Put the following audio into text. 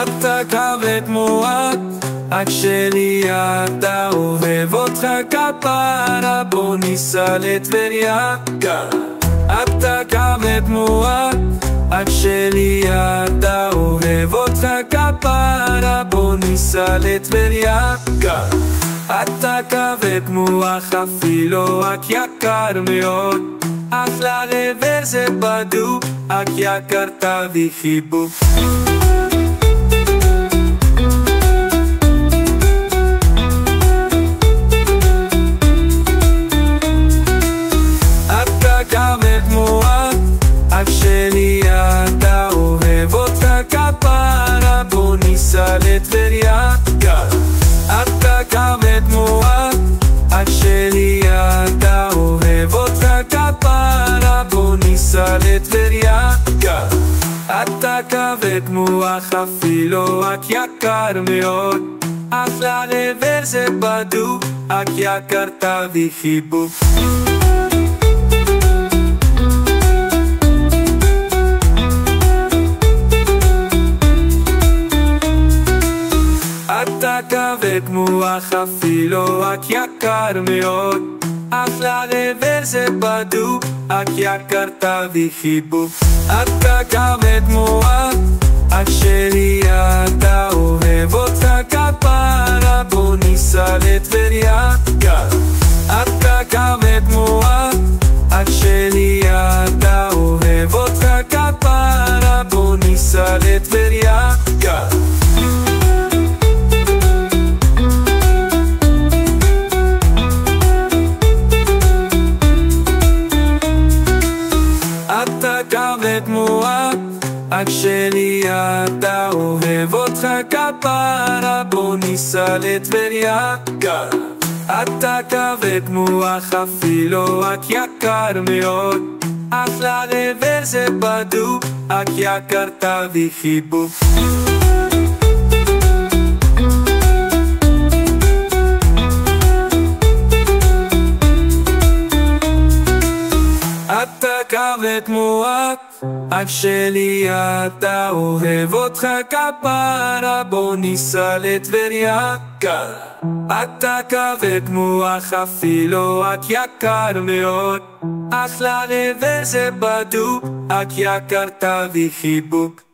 אתה כבד מועט, אח שלי אתה אוהב אותך כפרה, בוא ניסע לטבריה. אתה כבד מועט, אח שלי אתה אוהב אותך כפרה, בוא ניסע לטבריה. אתה כבד מוח אפילו רק יקר מאוד, אחלה רבר זה בדוק, אך יקר תביא חיבוק. אח שלי אתה אוהב אותך כפרה, בוא ניסע לטבריה. אתה כבד מועט, אח שלי אתה אוהב אותך כפרה, בוא ניסע לטבריה. אתה כבד מוח אפילו רק יקר מאוד, אחלה רבר זה בדוק, אך יקר תביא חיבוק. אתה כבד מוח אפילו רק יקר מאוד, אחלה רבר זה בדוק, אך יקר תביא חיבוק. אתה כבד מוח, אח שלי אתה אוהב אותך כפרה, בוא ניסע לטבריה. אתה כבד מוח, אח שלי אתה אוהב אותך כפרה, בוא ניסע לטבריה. אתה כבד מועט, אח שלי אתה אוהב אותך כפרה, בוא ניסע לטבריה. אתה כבד מוח אפילו רק יקר מאוד, אחלה רבר זה בדוק, אך יקר תביא חיבוק. אתה כבד מועט, אח שלי אתה אוהב אותך כפרה, בוא ניסע לטבריה. אתה כבד מוח אפילו רק יקר מאוד, אחלה רבר זה בדוק, אך יקר תביא חיבוק.